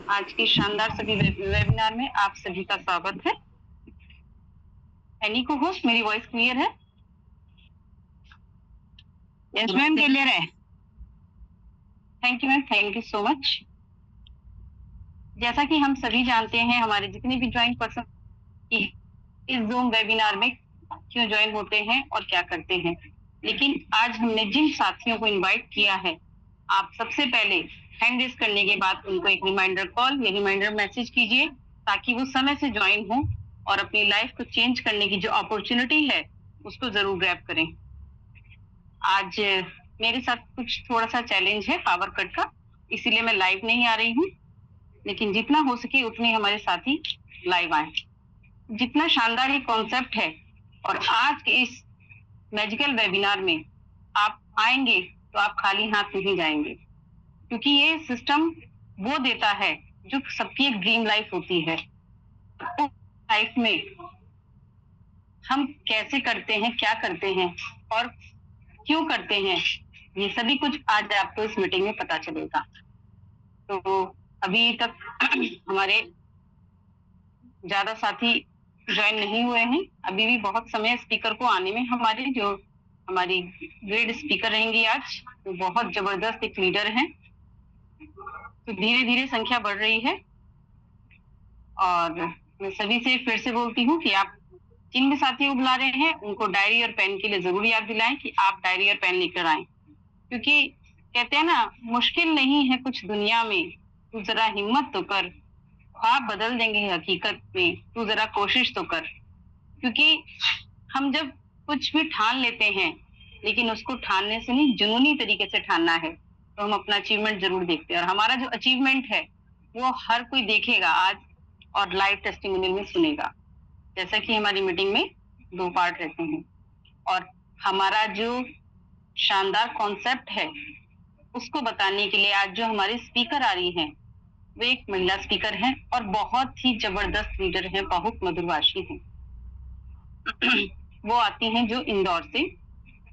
आज की शानदार सभी वेबिनार में आप सभी का स्वागत है। एनी को होस्ट, मेरी वॉइस क्लियर है? यस मैम, क्लियर है। Thank you ma'am, thank you so much. जैसा कि हम सभी जानते हैं, हमारे जितने भी ज्वाइन पर्सन इस जूम वेबिनार में क्यों ज्वाइन होते हैं और क्या करते हैं, लेकिन आज हमने जिन साथियों को इनवाइट किया है, आप सबसे पहले हैंड रेज करने के बाद उनको एक रिमाइंडर कॉल या रिमाइंडर मैसेज कीजिए ताकि वो समय से ज्वाइन हो और अपनी लाइफ को चेंज करने की जो अपॉर्चुनिटी है उसको जरूर ग्रैब करें। आज मेरे साथ कुछ थोड़ा सा चैलेंज है पावर कट का, इसीलिए मैं लाइव नहीं आ रही हूँ, लेकिन जितना हो सके उतने हमारे साथी लाइव आए। जितना शानदार ये कॉन्सेप्ट है और आज के इस मैजिकल वेबिनार में आप आएंगे तो आप खाली हाथ नहीं जाएंगे, क्योंकि ये सिस्टम वो देता है जो सबकी एक ड्रीम लाइफ होती है। उस लाइफ में हम कैसे करते हैं, क्या करते हैं और क्यों करते हैं, ये सभी कुछ आज आपको इस मीटिंग में पता चलेगा। तो अभी तक हमारे ज्यादा साथी ज्वाइन नहीं हुए हैं, अभी भी बहुत समय स्पीकर को आने में। हमारी ग्रेड स्पीकर रहेंगी आज, तो बहुत जबरदस्त एक लीडर हैं, तो धीरे धीरे संख्या बढ़ रही है। और मैं सभी से फिर से बोलती हूँ कि आप जिन भी साथियों को बुला रहे हैं उनको डायरी और पेन के लिए जरूर याद दिलाएं कि आप डायरी और पेन लेकर आएं, क्योंकि कहते हैं ना, मुश्किल नहीं है कुछ दुनिया में, तू जरा हिम्मत तो कर, ख्वाब बदल देंगे हकीकत में, तू जरा कोशिश तो कर। क्योंकि हम जब कुछ भी ठान लेते हैं, लेकिन उसको ठानने से नहीं, जुनूनी तरीके से ठानना है, तो हम अपना अचीवमेंट जरूर देखते हैं। और हमारा जो अचीवमेंट है वो हर कोई देखेगा आज और लाइव टेस्टिमोनियल में सुनेगा। जैसा कि हमारी मीटिंग में 2 पार्ट रहते हैं और हमारा जो शानदार कॉन्सेप्ट है उसको बताने के लिए आज जो हमारी स्पीकर आ रही हैं वो एक महिला स्पीकर हैं और बहुत ही जबरदस्त लीडर हैं, बहुत मधुरभाषी हैं। वो आती हैं जो इंदौर से,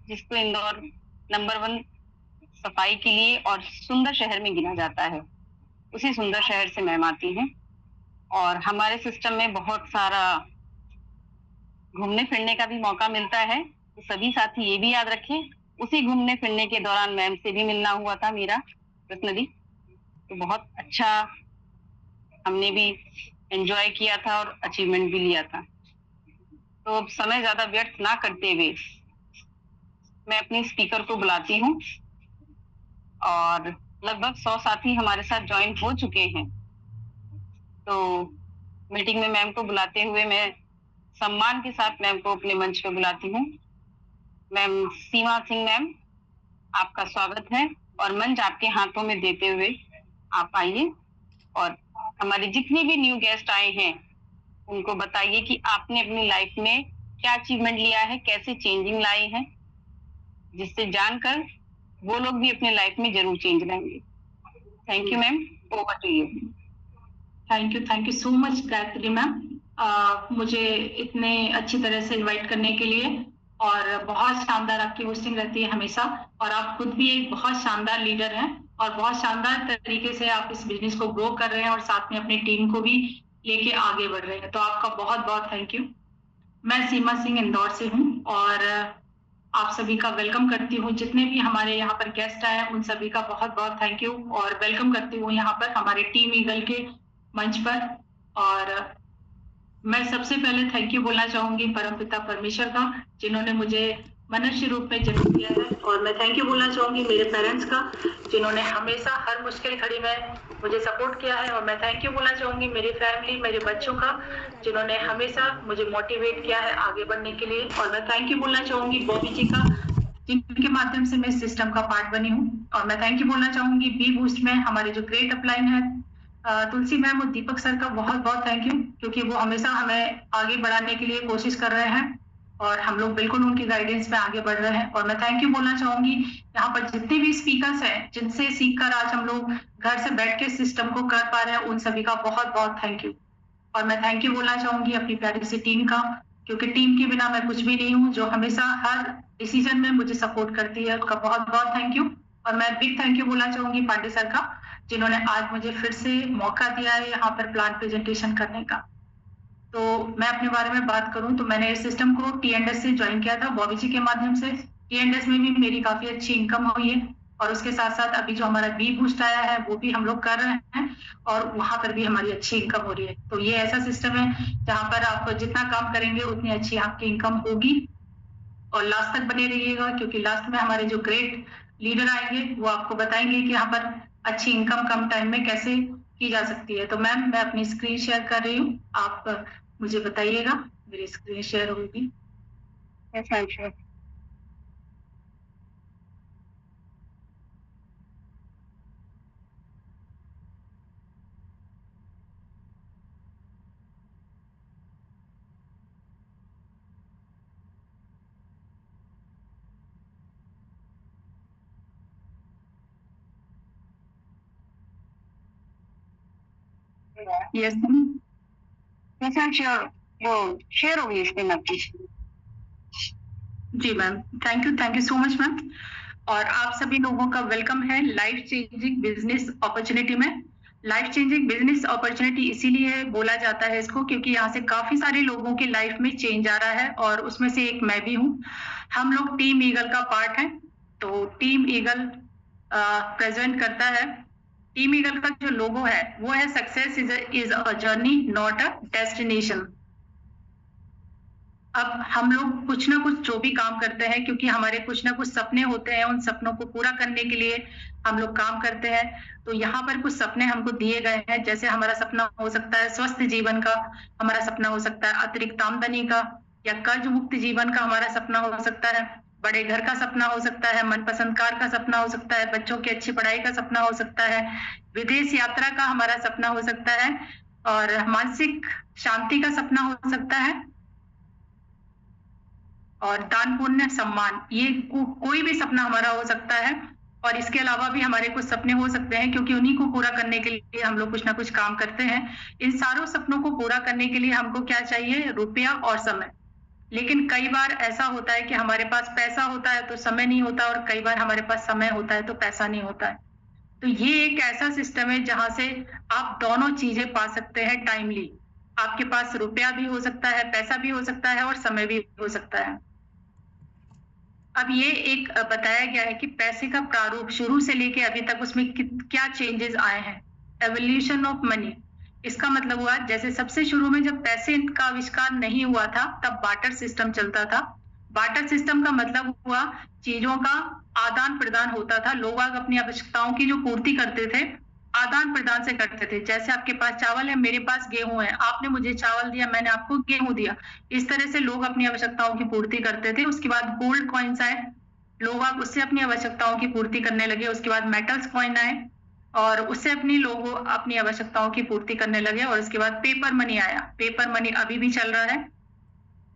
जिसको इंदौर नंबर 1 सफाई के लिए और सुंदर शहर में गिना जाता है, उसी सुंदर शहर से मैम आती हैं। और हमारे सिस्टम में बहुत सारा घूमने फिरने का भी मौका मिलता है, तो सभी साथी ये भी याद रखें, उसी घूमने फिरने के दौरान मैम से भी मिलना हुआ था मेरा पर्सनली, तो बहुत अच्छा हमने भी एंजॉय किया था और अचीवमेंट भी लिया था। तो अब समय ज्यादा व्यर्थ ना करते हुए मैं अपनी स्पीकर को बुलाती हूँ और लगभग 100 साथी हमारे साथ ज्वाइन हो चुके हैं। तो मीटिंग में मैम को बुलाते हुए मैं सम्मान के साथ मैम को अपने मंच पे बुलाती हूँ। मैम सीमा सिंह मैम, आपका स्वागत है और मंच आपके हाथों में देते हुए आप आइए और हमारे जितने भी न्यू गेस्ट आए हैं उनको बताइए कि आपने अपनी लाइफ में क्या अचीवमेंट लिया है, कैसे चेंजिंग लाई है, जिससे जानकर वो लोग भी अपने लाइफ में जरूर चेंज लाएंगे। Thank you ma'am, over to you. Thank you so much Gayatri ma'am, मुझे इतने अच्छी तरह से इनवाइट करने के लिए, और बहुत शानदार आपकी होस्टिंग रहती है हमेशा। और आप खुद भी एक बहुत शानदार लीडर हैं और बहुत शानदार तरीके से आप इस बिजनेस को ग्रो कर रहे हैं और साथ में अपनी टीम को भी लेके आगे बढ़ रहे हैं, तो आपका बहुत बहुत थैंक यू। मैं सीमा सिंह इंदौर से हूँ और आप सभी का वेलकम करती हूँ। जितने भी हमारे यहाँ पर गेस्ट आए हैं उन सभी का बहुत बहुत थैंक यू और वेलकम करती हूँ यहाँ पर हमारे टीम ईगल के मंच पर। और मैं सबसे पहले थैंक यू बोलना चाहूंगी परमपिता परमेश्वर का, जिन्होंने मुझे मनुष्य रूप में जन्म दिया है। और मैं थैंक यू बोलना चाहूंगी मेरे पेरेंट्स का, जिन्होंने हमेशा हर मुश्किल घड़ी में मुझे सपोर्ट किया है। और मैं थैंक यू बोलना चाहूंगी मेरी फैमिली, मेरे बच्चों का, जिन्होंने हमेशा मुझे मोटिवेट किया है आगे बढ़ने के लिए। और मैं थैंक यू बोलना चाहूंगी बॉबी जी का, जिनके माध्यम से मैं इस सिस्टम का पार्ट बनी हूँ। और मैं थैंक यू बोलना चाहूंगी बी बूस्ट में हमारे जो ग्रेट अपलाइन है तुलसी मैम और दीपक सर का बहुत बहुत थैंक यू, क्योंकि वो हमेशा हमें आगे बढ़ाने के लिए कोशिश कर रहे हैं और हम लोग बिल्कुल उनकी गाइडेंस में आगे बढ़ रहे हैं। और मैं थैंक यू बोलना चाहूंगी यहाँ पर जितने भी स्पीकर्स हैं जिनसे सीखकर आज हम लोग घर से बैठ के सिस्टम को कर पा रहे हैं, उन सभी का बहुत बहुत थैंक यू। और मैं थैंक यू बोलना चाहूंगी अपनी प्यारी सी टीम का, क्योंकि टीम के बिना मैं कुछ भी नहीं हूँ, जो हमेशा हर डिसीजन में मुझे सपोर्ट करती है, उसका बहुत बहुत थैंक यू। और मैं बिग थैंक यू बोलना चाहूंगी पांडे सर का, जिन्होंने आज मुझे फिर से मौका दिया है यहाँ पर प्लान प्रेजेंटेशन करने का। तो मैं अपने बारे में बात करूं तो मैंने इस सिस्टम को T&S से ज्वाइन किया था बॉबी जी के माध्यम से। T&S में भी मेरी काफी अच्छी इनकम हुई है और उसके साथ साथ अभी जो हमारा बी बूस्ट आया है वो भी हम लोग कर रहे हैं और वहां पर भी हमारी अच्छी इनकम हो रही है। तो ये ऐसा सिस्टम है जहां पर आप जितना काम करेंगे उतनी अच्छी आपकी इनकम होगी और लास्ट तक बने रहिएगा, क्योंकि लास्ट में हमारे जो ग्रेट लीडर आएंगे वो आपको बताएंगे कि यहाँ पर अच्छी इनकम कम टाइम में कैसे की जा सकती है। तो मैम मैं अपनी स्क्रीन शेयर कर रही हूँ, आप मुझे बताइएगा। मेरी स्क्रीन शेयर होगी। Yes, I'm sure. Yes Yes, I'm sure. वो शेयर होगी स्क्रीन आपकी। जी ma'am, thank you so much ma'am. और आप सभी लोगों का वेलकम है लाइफ चेंजिंग बिजनेस अपॉर्चुनिटी में। लाइफ चेंजिंग बिजनेस अपॉर्चुनिटी इसीलिए बोला जाता है इसको क्योंकि यहाँ से काफी सारे लोगों की लाइफ में चेंज आ रहा है और उसमें से एक मैं भी हूँ। हम लोग टीम ईगल का पार्ट है। तो टीम ईगल प्रेजेंट करता है। टीम ईगल का जो लोगो है वो है success is a journey not a destination. अब हम लोग कुछ ना कुछ जो भी काम करते हैं, क्योंकि हमारे कुछ ना कुछ सपने होते हैं, उन सपनों को पूरा करने के लिए हम लोग काम करते हैं। तो यहाँ पर कुछ सपने हमको दिए गए हैं, जैसे हमारा सपना हो सकता है स्वस्थ जीवन का, हमारा सपना हो सकता है अतिरिक्त आमदनी का, या कर्ज मुक्त जीवन का हमारा सपना हो सकता है, बड़े घर का सपना हो सकता है, मनपसंद कार का सपना हो सकता है, बच्चों की अच्छी पढ़ाई का सपना हो सकता है, विदेश यात्रा का हमारा सपना हो सकता है, और मानसिक शांति का सपना हो सकता है, और दान पुण्य सम्मान, ये कोई भी सपना हमारा हो सकता है। और इसके अलावा भी हमारे कुछ सपने हो सकते हैं, क्योंकि उन्हीं को पूरा करने के लिए हम लोग कुछ ना कुछ काम करते हैं। इन सारों सपनों को पूरा करने के लिए हमको क्या चाहिए? रुपया और समय। लेकिन कई बार ऐसा होता है कि हमारे पास पैसा होता है तो समय नहीं होता, और कई बार हमारे पास समय होता है तो पैसा नहीं होता है। तो ये एक ऐसा सिस्टम है जहां से आप दोनों चीजें पा सकते हैं टाइमली। आपके पास रुपया भी हो सकता है, पैसा भी हो सकता है, और समय भी हो सकता है। अब ये एक बताया गया है कि पैसे का प्रारूप शुरू से लेके अभी तक उसमें क्या चेंजेस आए हैं। एवोल्यूशन ऑफ मनी, इसका मतलब हुआ जैसे सबसे शुरू में जब पैसे का आविष्कार नहीं हुआ था तब बार्टर सिस्टम चलता था। बार्टर सिस्टम का मतलब हुआ चीजों का आदान प्रदान होता था। लोग अपनी आवश्यकताओं की जो पूर्ति करते थे आदान प्रदान से करते थे। जैसे आपके पास चावल है, मेरे पास गेहूं है, आपने मुझे चावल दिया, मैंने आपको गेहूं दिया। इस तरह से लोग अपनी आवश्यकताओं की पूर्ति करते थे। उसके बाद गोल्ड कॉइन्स आए, लोग उससे अपनी आवश्यकताओं की पूर्ति करने लगे। उसके बाद मेटल्स कॉइन आए और उससे लोग अपनी आवश्यकताओं की पूर्ति करने लगे। और उसके बाद पेपर मनी आया। पेपर मनी अभी भी चल रहा है,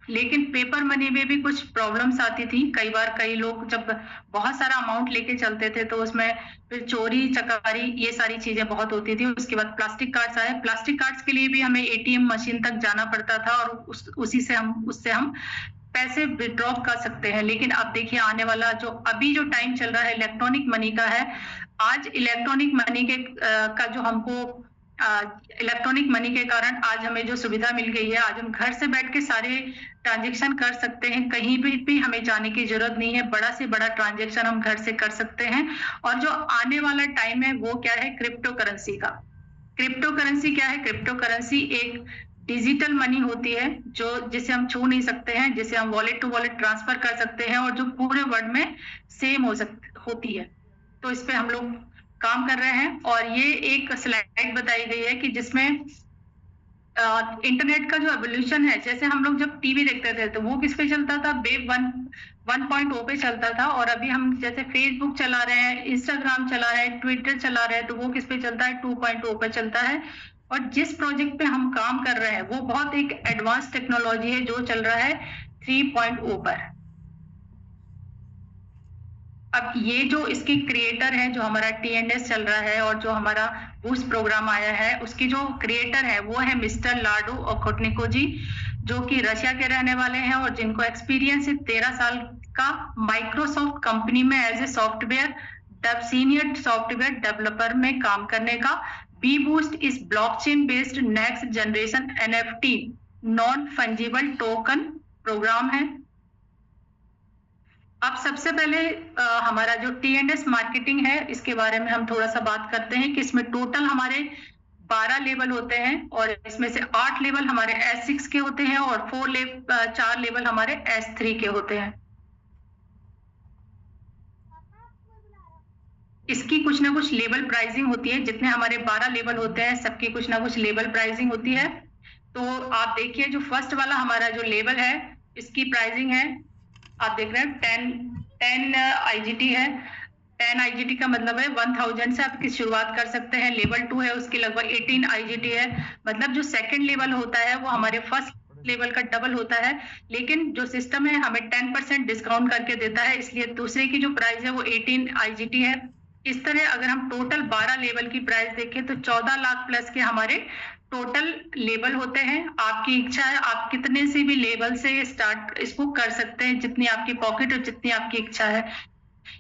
लेकिन पेपर मनी में भी कुछ प्रॉब्लम्स आती थी। कई बार कई लोग जब बहुत सारा अमाउंट लेके चलते थे तो उसमें फिर चोरी चकारी ये सारी चीजें बहुत होती थी। उसके बाद प्लास्टिक कार्ड्स आए। प्लास्टिक कार्ड्स के लिए भी हमें एटीएम मशीन तक जाना पड़ता था और उससे हम पैसे विड्रॉ कर सकते हैं। लेकिन अब देखिए आने वाला अभी जो टाइम चल रहा है इलेक्ट्रॉनिक मनी का है। आज इलेक्ट्रॉनिक मनी का जो हमको इलेक्ट्रॉनिक मनी के कारण आज हमें जो सुविधा मिल गई है, आज हम घर से बैठ के सारे ट्रांजेक्शन कर सकते हैं। कहीं भी हमें जाने की जरूरत नहीं है। बड़ा से बड़ा ट्रांजेक्शन हम घर से कर सकते हैं। और जो आने वाला टाइम है वो क्या है? क्रिप्टो करेंसी का। क्रिप्टो करेंसी क्या है? क्रिप्टो करेंसी एक डिजिटल मनी होती है जिसे हम छू नहीं सकते हैं, जिसे हम वॉलेट टू वॉलेट ट्रांसफर कर सकते हैं और जो पूरे वर्ल्ड में सेम होती है। तो इस पे हम लोग काम कर रहे हैं। और ये एक स्लाइड बताई गई है कि जिसमें इंटरनेट का जो एवोल्यूशन है, जैसे हम लोग जब टीवी देखते थे तो वो किस पे चलता था? वेब 1.0 पे चलता था। और अभी हम जैसे फेसबुक चला रहे हैं, इंस्टाग्राम चला रहे हैं, ट्विटर चला रहे हैं, तो वो किस पे चलता है? 2.0 पे चलता है। और जिस प्रोजेक्ट पे हम काम कर रहे हैं वो बहुत एक एडवांस टेक्नोलॉजी है जो चल रहा है 3.0 पर। अब ये जो इसके क्रिएटर है, जो हमारा T&S चल रहा है और जो हमारा बूस्ट प्रोग्राम आया है, उसके जो क्रिएटर है वो है मिस्टर लाडू ओखोटनिको जी, जो कि रशिया के रहने वाले हैं और जिनको एक्सपीरियंस है 13 साल का माइक्रोसॉफ्ट कंपनी में as a software senior software developer में काम करने का। बी बूस्ट इस blockchain based next generation NFT non fungible token program है। अब सबसे पहले हमारा जो TNS मार्केटिंग है इसके बारे में हम थोड़ा सा बात करते हैं कि इसमें टोटल हमारे 12 लेवल होते हैं और इसमें से 8 लेवल हमारे S6 के होते हैं और 4 लेवल हमारे S3 के होते हैं। इसकी कुछ ना कुछ लेवल प्राइसिंग होती है। जितने हमारे 12 लेवल होते हैं सबकी कुछ ना कुछ लेवल प्राइसिंग होती है। तो आप देखिए जो फर्स्ट वाला हमारा जो लेवल है इसकी प्राइसिंग है, आप देख रहे हैं 10 IGT है। 10 IGT का मतलब है 1000 से आप की शुरुआत कर सकते हैं। लेवल 2 है उसकी लगभग 18 IGT है। मतलब जो सेकंड लेवल होता है वो हमारे फर्स्ट लेवल का डबल होता है, लेकिन जो सिस्टम है हमें 10% डिस्काउंट करके देता है, इसलिए दूसरे की जो प्राइस है वो 18 IGT है। इस तरह अगर हम टोटल 12 लेवल की प्राइस देखें तो 14 लाख प्लस के हमारे टोटल लेवल होते हैं। आपकी इच्छा है आप कितने से भी लेवल से स्टार्ट इसको कर सकते हैं, जितनी आपकी पॉकेट और जितनी आपकी इच्छा है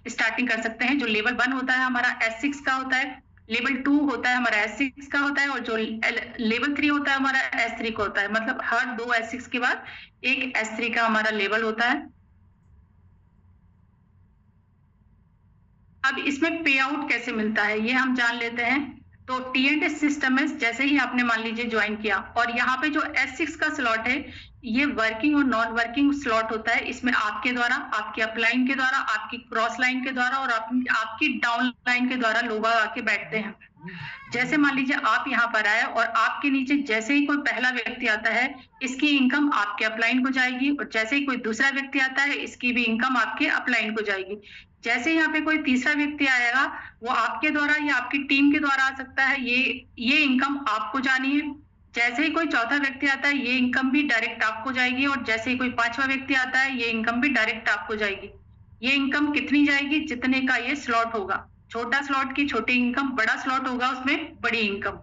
स्टार्टिंग कर सकते हैं। जो लेवल 1 होता है हमारा S6 का होता है, लेवल 2 होता है हमारा S6 का होता है और जो लेवल 3 होता है हमारा S3 का होता है। मतलब हर 2 S6 के बाद एक S3 का हमारा लेवल होता है। अब इसमें पे आउट कैसे मिलता है ये हम जान लेते हैं। तो TNS सिस्टम में जैसे ही आपने मान लीजिए ज्वाइन किया और यहाँ पे जो S6 का स्लॉट है ये वर्किंग और नॉन वर्किंग स्लॉट होता है। इसमें आपके द्वारा, आपके अपलाइन के द्वारा, आपकी क्रॉस लाइन के द्वारा और आपकी डाउन लाइन के द्वारा लोग आके बैठते हैं। जैसे मान लीजिए आप यहाँ पर आए और आपके नीचे जैसे ही कोई पहला व्यक्ति आता है इसकी इनकम आपके अपलाइन को जाएगी और जैसे ही कोई दूसरा व्यक्ति आता है इसकी भी इनकम आपके अपलाइन को जाएगी। जैसे यहाँ पे कोई तीसरा व्यक्ति आएगा वो आपके द्वारा या आपकी टीम के द्वारा आ सकता है, ये इनकम आपको जानी है। जैसे ही कोई चौथा व्यक्ति आता है ये इनकम भी डायरेक्ट आपको जाएगी और जैसे ही कोई पांचवा व्यक्ति आता है ये इनकम भी डायरेक्ट आपको जाएगी। ये इनकम कितनी जाएगी? जितने का ये स्लॉट होगा। छोटा स्लॉट की छोटी इनकम, बड़ा स्लॉट होगा उसमें बड़ी इनकम।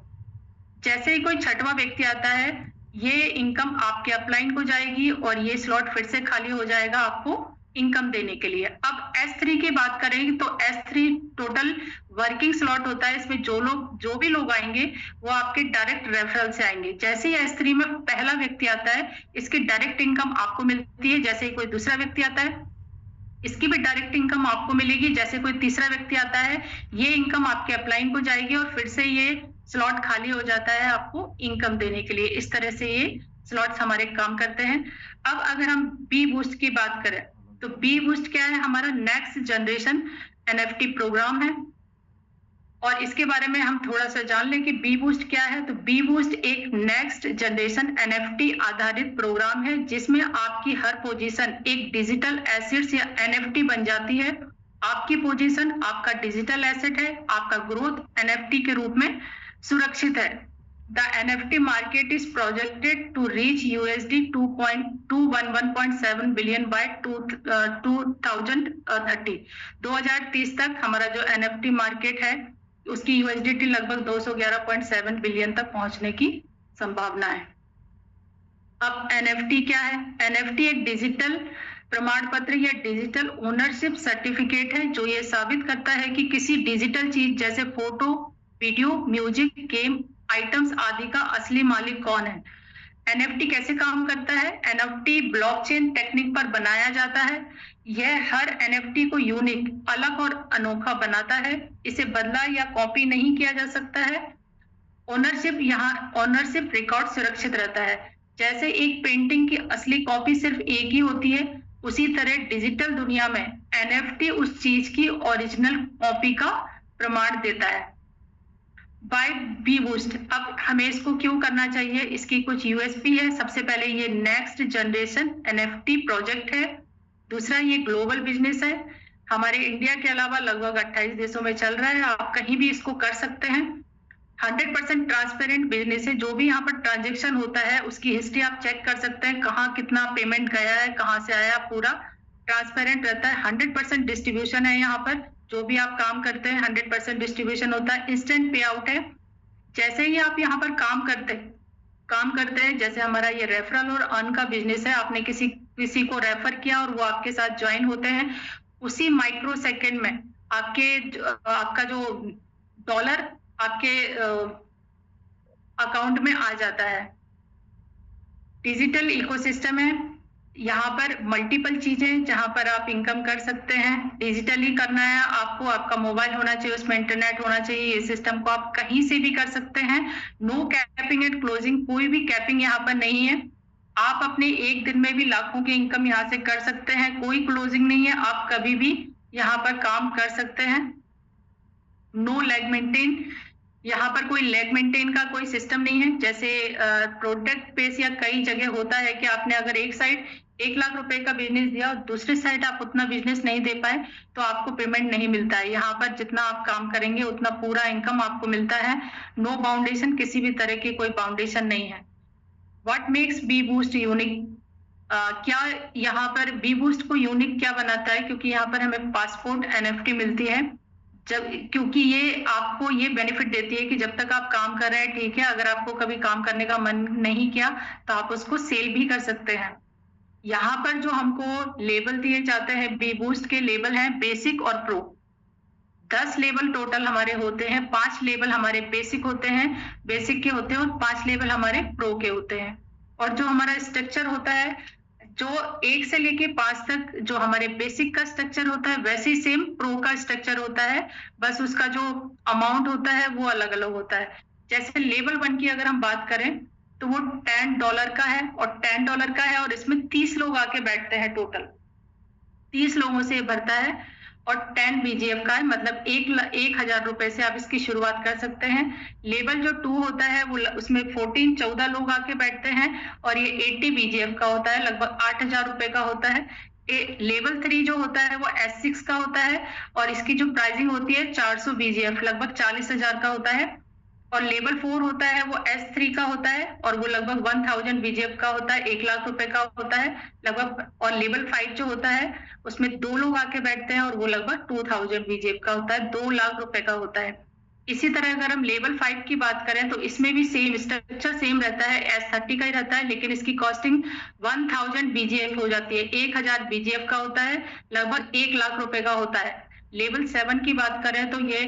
जैसे ही कोई छठवां व्यक्ति आता है ये इनकम आपके अपलाइन को जाएगी और ये स्लॉट फिर से खाली हो जाएगा आपको इनकम देने के लिए। अब S3 की बात करेंगे तो S3 टोटल वर्किंग स्लॉट होता है। इसमें जो भी लोग आएंगे वो आपके डायरेक्ट रेफरल से आएंगे। जैसे ही S3 में पहला व्यक्ति आता है इसकी डायरेक्ट इनकम आपको मिलती है। जैसे ही कोई दूसरा व्यक्ति आता है इसकी भी डायरेक्ट इनकम आपको मिलेगी। जैसे कोई तीसरा व्यक्ति आता है ये इनकम आपके अपलाइन को जाएगी और फिर से ये स्लॉट खाली हो जाता है आपको इनकम देने के लिए। इस तरह से ये स्लॉट्स हमारे काम करते हैं। अब अगर हम बी बूस्ट की बात करें तो बी बूस्ट क्या है? हमारा नेक्स्ट जनरेशन NFT प्रोग्राम है और इसके बारे में हम थोड़ा सा जान लें कि बी बूस्ट क्या है। तो बी बूस्ट एक नेक्स्ट जनरेशन NFT आधारित प्रोग्राम है जिसमें आपकी हर पोजीशन एक डिजिटल एसेट्स या NFT बन जाती है। आपकी पोजीशन आपका डिजिटल एसेट है, आपका ग्रोथ NFT के रूप में सुरक्षित है। The NFT market is projected to reach USD 211.7 billion by 2030। 2030 तक हमारा जो NFT मार्केट है उसकी USDT लगभग 211.7 बिलियन तक पहुंचने की संभावना है। अब NFT क्या है? NFT एक डिजिटल प्रमाण पत्र या डिजिटल ओनरशिप सर्टिफिकेट है जो ये साबित करता है कि किसी डिजिटल चीज जैसे photo, video, music, game items आदि का असली मालिक कौन है। NFT कैसे काम करता है? NFT ब्लॉकचेन टेक्निक पर बनाया जाता है। यह हर NFT को यूनिक, अलग और अनोखा बनाता है। इसे बदला या कॉपी नहीं किया जा सकता है। ओनरशिप रिकॉर्ड सुरक्षित रहता है। जैसे एक पेंटिंग की असली कॉपी सिर्फ एक ही होती है, उसी तरह डिजिटल दुनिया में NFT उस चीज की ओरिजिनल कॉपी का प्रमाण देता है। By B Boost. अब हमें इसको क्यों करना चाहिए? इसकी कुछ USP है। सबसे पहले ये नेक्स्ट जनरेशन NFT प्रोजेक्ट है। दूसरा ये ग्लोबल बिजनेस है। हमारे इंडिया के अलावा लगभग 28 देशों में चल रहा है। आप कहीं भी इसको कर सकते हैं। 100% ट्रांसपेरेंट बिजनेस है। जो भी यहाँ पर ट्रांजेक्शन होता है उसकी हिस्ट्री आप चेक कर सकते हैं, कहाँ कितना पेमेंट गया है, कहाँ से आया, पूरा ट्रांसपेरेंट रहता है। 100% डिस्ट्रीब्यूशन है। यहाँ पर जो भी आप काम करते हैं 100% डिस्ट्रीब्यूशन होता है। इंस्टेंट पे आउट है। जैसे ही आप यहाँ पर काम करते हैं, जैसे हमारा ये रेफरल और अर्न का बिजनेस है, आपने किसी को रेफर किया और वो आपके साथ ज्वाइन होते हैं, उसी माइक्रो सेकेंड में आपका जो डॉलर आपके अकाउंट में आ जाता है। डिजिटल इकोसिस्टम है, यहाँ पर मल्टीपल चीजें जहां पर आप इनकम कर सकते हैं। डिजिटली करना है आपको, आपका मोबाइल होना चाहिए, उसमें इंटरनेट होना चाहिए। ये सिस्टम को आप कहीं से भी कर सकते हैं। नो कैपिंग एंड क्लोजिंग, कोई भी कैपिंग यहाँ पर नहीं है। आप अपने एक दिन में भी लाखों की इनकम यहाँ से कर सकते हैं, कोई क्लोजिंग नहीं है। आप कभी भी यहाँ पर काम कर सकते हैं। नो लेग मेंटेन, यहाँ पर कोई लेग मेंटेन का कोई सिस्टम नहीं है। जैसे प्रोडक्ट बेस या कई जगह होता है कि आपने अगर एक साइड 1 लाख रुपए का बिजनेस दिया और दूसरी साइड आप उतना बिजनेस नहीं दे पाए तो आपको पेमेंट नहीं मिलता है। यहाँ पर जितना आप काम करेंगे उतना पूरा इनकम आपको मिलता है। नो बाउंडेशन, किसी भी तरह की कोई बाउंडेशन नहीं है। What makes B Boost unique, क्या यहाँ पर बी बूस्ट को यूनिक क्या बनाता है? क्योंकि यहाँ पर हमें पासपोर्ट NFT मिलती है। क्योंकि ये आपको ये बेनिफिट देती है कि जब तक आप काम कर रहे हैं, ठीक है, अगर आपको कभी काम करने का मन नहीं किया तो आप उसको सेल भी कर सकते हैं। यहाँ पर जो हमको लेबल दिए जाते हैं, बी बूस्ट के लेबल हैं बेसिक और प्रो। 10 लेबल टोटल हमारे होते हैं। 5 लेबल हमारे बेसिक होते हैं, बेसिक के होते हैं, और 5 लेबल हमारे प्रो के होते हैं। और जो हमारा स्ट्रक्चर होता है, जो 1 से लेके 5 तक जो हमारे बेसिक का स्ट्रक्चर होता है, वैसे ही सेम प्रो का स्ट्रक्चर होता है, बस उसका जो अमाउंट होता है वो अलग अलग होता है। जैसे लेवल 1 की अगर हम बात करें तो वो $10 का है, और $10 का है, और इसमें 30 लोग आके बैठते हैं। टोटल 30 लोगों से भरता है, और 10 BGF का है, मतलब 1,000 रुपए से आप इसकी शुरुआत कर सकते हैं। लेवल जो 2 होता है वो उसमें 14 लोग आके बैठते हैं, और ये 80 BGF का होता है, लगभग 8,000 रुपए का होता है। लेवल 3 जो होता है वो S6 का होता है, और इसकी जो प्राइसिंग होती है 400 BGF, लगभग 40,000 का होता है। और लेवल 4 होता है वो S3 का होता है, और वो लगभग 1000 BGF का होता है, 1 लाख रुपए का होता है लगभग। और लेवल 5 जो होता है उसमें 2 लोग आके बैठते हैं, और वो लगभग 2000 BGF का होता है, 2 लाख रुपए का होता है। इसी तरह अगर हम लेवल 5 की बात करें तो इसमें भी सेम स्ट्रक्चर सेम रहता है, S30 का ही रहता है, लेकिन इसकी कॉस्टिंग 1000 BGF हो जाती है, 1000 BGF का होता है, लगभग 1 लाख रुपए का होता है। लेवल 7 की बात करें तो ये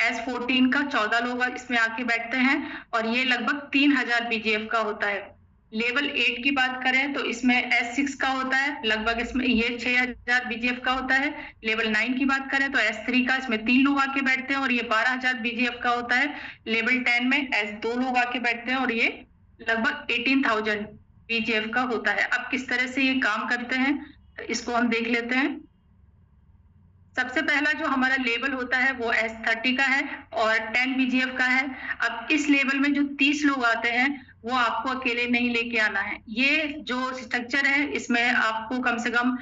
S14 का 14 लोग इसमें आके बैठते हैं, और ये लगभग 3000 BGF का होता है। लेवल 8 की बात करें तो इसमें S6 का होता है, लगभग इसमें ये 6000 BGF का होता है। लेवल 9 की बात करें तो S3 का, इसमें 3 लोग आके बैठते हैं, और ये 12000 BGF का होता है। लेवल 10 में S2 लोग आके बैठते हैं, और ये लगभग 18000 BGF का होता है। अब किस तरह से ये काम करते हैं इसको हम देख लेते हैं। सबसे पहला जो हमारा लेवल होता है वो S30 का है और 10 BGF का है। अब इस लेवल में जो 30 लोग आते हैं वो आपको अकेले नहीं लेके आना है। ये जो स्ट्रक्चर है इसमें आपको कम से कम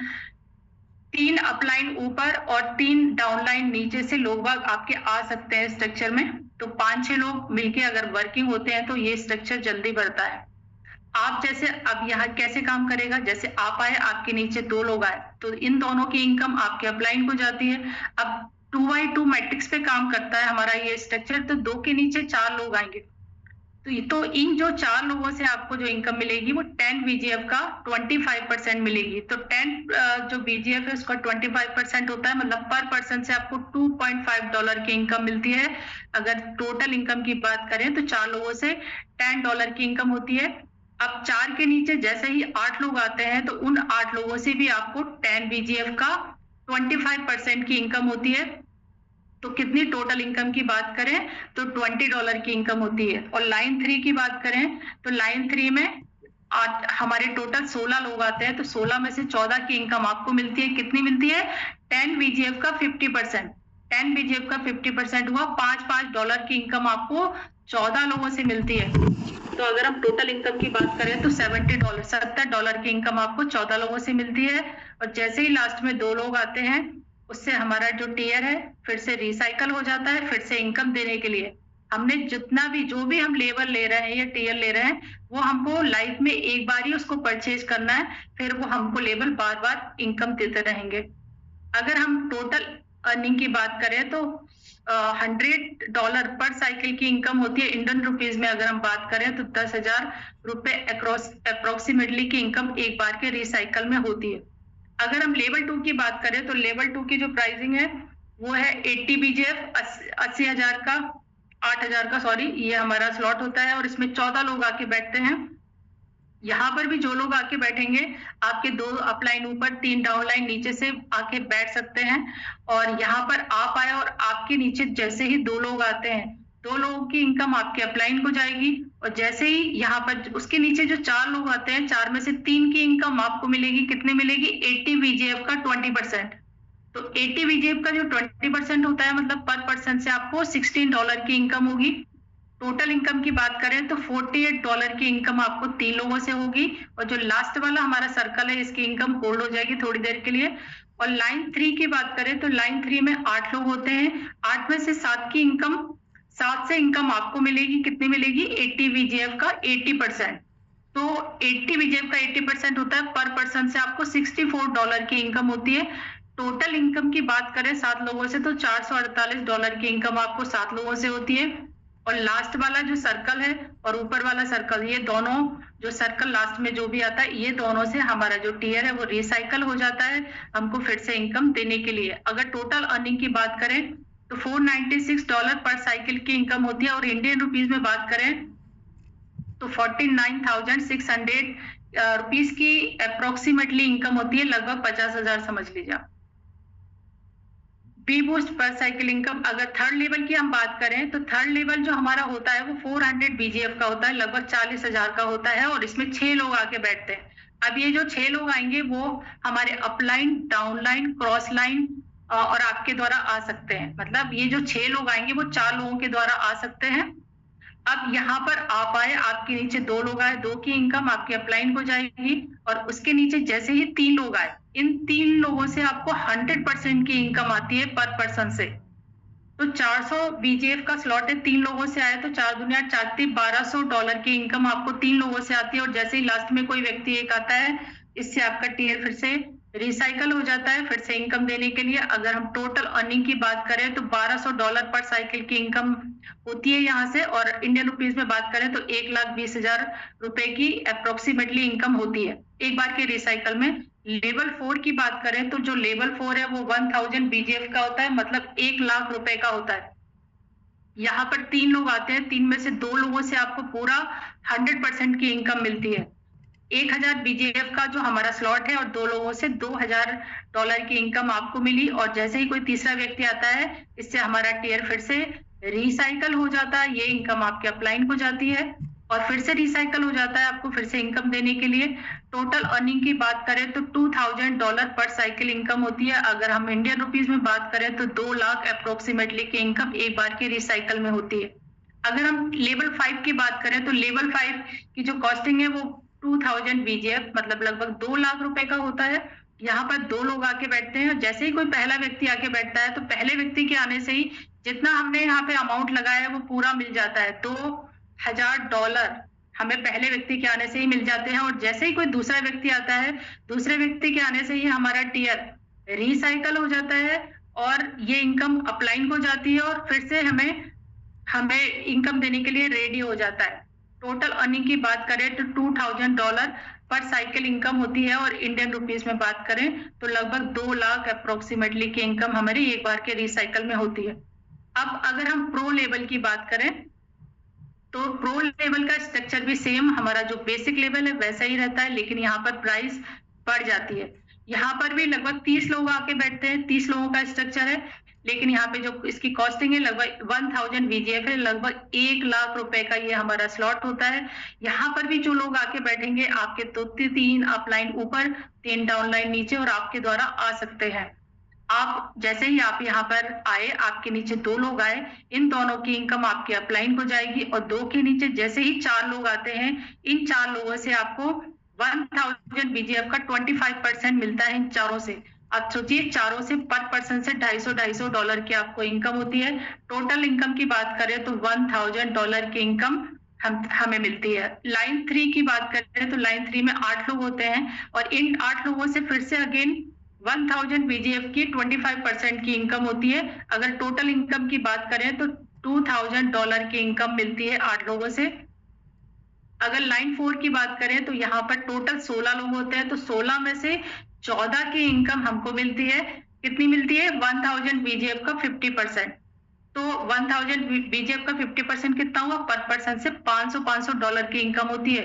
3 अपलाइन ऊपर और 3 डाउनलाइन नीचे से लोग बाग आपके आ सकते हैं स्ट्रक्चर में। तो 5-6 लोग मिलके अगर वर्किंग होते हैं तो ये स्ट्रक्चर जल्दी बढ़ता है। आप जैसे अब यहाँ कैसे काम करेगा, जैसे आप आए, आपके नीचे 2 लोग आए, तो इन दोनों की इनकम आपके अपलाइन को जाती है। अब 2x2 मैट्रिक्स पे काम करता है हमारा ये स्ट्रक्चर, तो 2 के नीचे 4 लोग आएंगे, तो इन जो 4 लोगों से आपको जो इनकम मिलेगी वो 10 BGF का 25% मिलेगी। तो 10 जो BGF है उसका 25% होता है, मतलब पर पर्सन से आपको $2.5 की इनकम मिलती है। अगर टोटल इनकम की बात करें तो 4 लोगों से $10 की इनकम होती है। अब 4 के नीचे जैसे ही 8 लोग आते हैं तो उन 8 लोगों से भी आपको 10 BGF का 25% की इनकम होती है। तो कितनी टोटल इनकम की बात करें तो $20 की इनकम होती है। और लाइन 3 की बात करें तो लाइन 3 में हमारे टोटल 16 लोग आते हैं, तो 16 में से 14 की इनकम आपको मिलती है। कितनी मिलती है? 10 BGF का 50%। 10 BGF का 50% हुआ $5 की इनकम आपको 14 लोगों से मिलती है। तो अगर हम टोटल इनकम की बात करें तो $70 की इनकम आपको 14 लोगों से मिलती है। और जैसे ही लास्ट में 2 लोग आते हैं उससे हमारा जो टीयर है फिर से रिसाइकल हो जाता है, फिर से इनकम देने के लिए हमने जितना भी जो भी हम लेबर ले रहे हैं या टीयर ले रहे हैं वो हमको लाइफ में एक बार ही उसको परचेज करना है, फिर वो हमको लेबर बार बार इनकम देते रहेंगे। अगर हम टोटल अर्निंग की बात करें तो $100 पर साइकिल की इनकम होती है। इंडियन रुपीज में अगर हम बात करें तो 10,000 रुपए अप्रोक्सीमेटली की इनकम एक बार के रिसाइकल में होती है। अगर हम लेवल 2 की बात करें तो लेवल 2 की जो प्राइसिंग है वो है 80 BGF, 80,000 का, 8,000 का, सॉरी, ये हमारा स्लॉट होता है और इसमें 14 लोग आके बैठते हैं। यहाँ पर भी जो लोग आके बैठेंगे, आपके 2 अपलाइन ऊपर 3 डाउनलाइन नीचे से आके बैठ सकते हैं। और यहाँ पर आप आए और आपके नीचे जैसे ही 2 लोग आते हैं, 2 लोगों की इनकम आपके अपलाइन को जाएगी। और जैसे ही यहाँ पर उसके नीचे जो 4 लोग आते हैं, 4 में से 3 की इनकम आपको मिलेगी, कितने मिलेगी? 80 BGF का 20%। तो 80 BGF का जो 20% होता है, मतलब पर पर्सन से आपको $16 की इनकम होगी। टोटल इनकम की बात करें तो $48 की इनकम आपको 3 लोगों से होगी। और जो लास्ट वाला हमारा सर्कल है, इसकी इनकम होल्ड हो जाएगी थोड़ी देर के लिए। और लाइन 3 की बात करें तो लाइन 3 में 8 लोग होते हैं, 8 में से 7 की इनकम, 7 से इनकम आपको मिलेगी, कितनी मिलेगी? 80 BGF का 80%। तो 80 BGF का 80% होता है, पर पर्सन से आपको $64 की इनकम होती है। टोटल इनकम की बात करें 7 लोगों से तो $448 की इनकम आपको 7 लोगों से होती है। और लास्ट वाला जो सर्कल है और ऊपर वाला सर्कल, ये दोनों जो सर्कल लास्ट में जो भी आता है, ये दोनों से हमारा जो टीयर है वो रिसाइकल हो जाता है हमको फिर से इनकम देने के लिए। अगर टोटल अर्निंग की बात करें तो $496 पर साइकिल की इनकम होती है। और इंडियन रुपीज में बात करें तो 49,600 रुपीज की अप्रोक्सीमेटली इनकम होती है, लगभग 50,000 समझ लीजिए आप। बी बूस्ट पर साइकिल इनकम, अगर थर्ड लेवल की हम बात करें तो थर्ड लेवल जो हमारा होता है वो 400 BGF का होता है, लगभग 40,000 का होता है। और इसमें 6 लोग आके बैठते हैं। अब ये जो 6 लोग आएंगे वो हमारे अपलाइन, डाउनलाइन, क्रॉस लाइन और आपके द्वारा आ सकते हैं। मतलब ये जो 6 लोग आएंगे वो 4 लोगों के द्वारा आ सकते हैं। अब यहाँ पर आप आए, आपके नीचे 2 लोग आए, 2 की इनकम आपके अपलाइन को जाएगी। और उसके नीचे जैसे ही 3 लोग आए, इन 3 लोगों से आपको 100% की इनकम आती है पर पर्सन से। तो 400 BGF का स्लॉट है, 3 लोगों से आए तो 4 दुनिया 4 $1,200 की इनकम आपको 3 लोगों से आती है। और जैसे ही लास्ट में कोई व्यक्ति एक आता है, इससे आपका टीयर फिर से रिसाइकल हो जाता है फिर से इनकम देने के लिए। अगर हम टोटल अर्निंग की बात करें तो $1,200 पर साइकिल की इनकम होती है यहाँ से। और इंडियन रुपीज में बात करें तो 1,20,000 रुपए की अप्रोक्सीमेटली इनकम होती है एक बार के रिसाइकल में। लेवल 4 की बात करें तो जो लेवल 4 है वो 1,000 BGF का होता है, मतलब 1 लाख रुपए का होता है। यहाँ पर 3 लोग आते हैं, 3 में से 2 लोगों से आपको पूरा 100% की इनकम मिलती है। 1,000 BGF का जो हमारा स्लॉट है और 2 लोगों से $2,000 की इनकम आपको मिली। और जैसे ही कोई तीसरा व्यक्ति आता है, इससे हमारा टीयर फिर से रिसाइकल हो जाता है, ये इनकम आपके अपलाइन को जाती है और फिर से रिसाइकल हो जाता है आपको फिर से इनकम देने के लिए। टोटल अर्निंग की बात करें तो $2,000 पर साइकिल इनकम होती है। अगर हम इंडियन रुपीज में बात करें तो 2 लाख अप्रोक्सीमेटली की इनकम एक बार के रिसाइकल में होती है। अगर हम लेवल 5 की बात करें तो लेवल 5 की जो कॉस्टिंग है वो 2,000 BGF, मतलब लगभग 2 लाख रुपए का होता है। यहाँ पर 2 लोग आके बैठते हैं। जैसे ही कोई पहला व्यक्ति आके बैठता है तो पहले व्यक्ति के आने से ही जितना हमने यहाँ पे अमाउंट लगाया है वो पूरा मिल जाता है। $2,000 हमें पहले व्यक्ति के आने से ही मिल जाते हैं। और जैसे ही कोई दूसरा व्यक्ति आता है, दूसरे व्यक्ति के आने से ही हमारा टीयर रिसाइकल हो जाता है और ये इनकम अपलाइन को जाती है और फिर से हमें इनकम देने के लिए रेडी हो जाता है। टोटल अर्निंग की बात करें तो $2,000 पर साइकिल इनकम होती है। और इंडियन रुपीज में बात करें तो लगभग 2 लाख अप्रोक्सीमेटली की इनकम हमारी एक बार के रिसाइकल में होती है। अब अगर हम प्रो लेवल की बात करें तो प्रो लेवल का स्ट्रक्चर भी सेम हमारा जो बेसिक लेवल है वैसा ही रहता है, लेकिन यहाँ पर प्राइस बढ़ जाती है। यहाँ पर भी लगभग 30 लोग आके बैठते हैं, 30 लोगों का स्ट्रक्चर है, लेकिन यहाँ पे जो इसकी कॉस्टिंग है लगभग 1,000 BGF है, लगभग 1 लाख रुपए का ये हमारा स्लॉट होता है। यहाँ पर भी जो लोग आके बैठेंगे, आपके तो 3 अपलाइन ऊपर 3 डाउनलाइन नीचे और आपके द्वारा आ सकते हैं। आप जैसे ही आप यहाँ पर आए, आपके नीचे 2 लोग आए, इन दोनों की इनकम आपके अपलाइन को जाएगी। और 2 के नीचे जैसे ही 4 लोग आते हैं, इन 4 लोगों से आपको 1,000 BGF का 25% मिलता है इन चारों से। आप सोचिए, चारों से पर पर्सन से $250 की आपको इनकम होती है। टोटल इनकम की बात करें तो $1,000 की इनकम हमें मिलती है। लाइन 3 की बात करें तो लाइन 3 में 8 लोग होते हैं और इन 8 लोगों से फिर से अगेन 1,000 BGF की 25% की इनकम होती है। अगर टोटल इनकम की बात करें तो $2,000 की इनकम मिलती है 8 लोगों से। अगर लाइन 4 की बात करें तो यहाँ पर टोटल 16 लोग होते हैं, तो 16 में से 14 की इनकम हमको मिलती है। कितनी मिलती है? 1000 बीजीएफ का 50%। तो 1000 बीजीएफ का 50% कितना हुआ? पर पर्सन से $500 की इनकम होती है।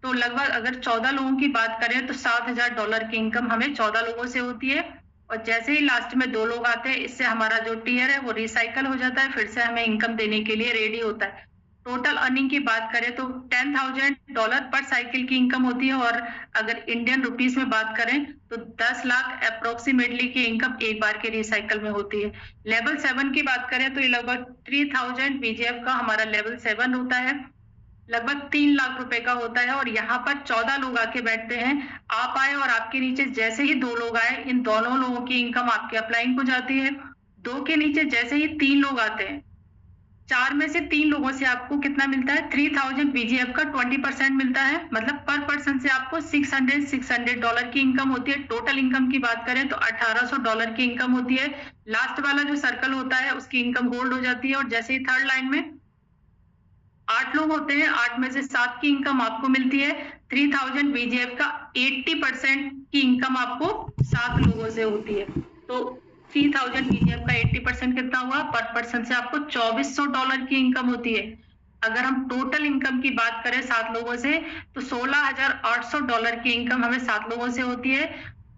तो लगभग अगर 14 लोगों की बात करें तो $7000 की इनकम हमें 14 लोगों से होती है। और जैसे ही लास्ट में 2 लोग आते हैं, इससे हमारा जो टीयर है वो रिसाइकल हो जाता है, फिर से हमें इनकम देने के लिए रेडी होता है। टोटल अर्निंग की बात करें तो $10,000 पर साइकिल की इनकम होती है। और अगर इंडियन रुपीस में बात करें तो 10 लाख अप्रोक्सीमेटली की इनकम एक बार के रिसाइकल में होती है। लेवल 7 की बात करें तो ये लगभग 3000 बीजीएफ का हमारा लेवल 7 होता है, लगभग 3 लाख रुपए का होता है। और यहाँ पर 14 लोग आके बैठते हैं। आप आए और आपके नीचे जैसे ही 2 लोग आए, इन दोनों लोगों की इनकम आपके अपलाइन को जाती है। 2 के नीचे जैसे ही 3 लोग आते हैं, 4 में से 3 लोगों से आपको कितना मिलता है? 3000 बीजीएफ का 20% मिलता है। मतलब पर पर्सन से आपको $600 की इनकम होती है। टोटल इनकम की बात करें तो $1800 की इनकम होती है। लास्ट वाला जो सर्कल होता है उसकी इनकम होल्ड हो जाती है। और जैसे ही थर्ड लाइन में 8 लोग होते हैं, 8 में से 7 की इनकम आपको मिलती है। 3000 बीजीएफ का 80% की इनकम आपको 7 लोगों से होती है। तो 3000 बीजीएफ का 80% कितना हुआ? पर पर्सन से आपको $2400 की इनकम होती है। अगर हम टोटल इनकम की बात करें 7 लोगों से तो $16800 की इनकम हमें 7 लोगों से होती है।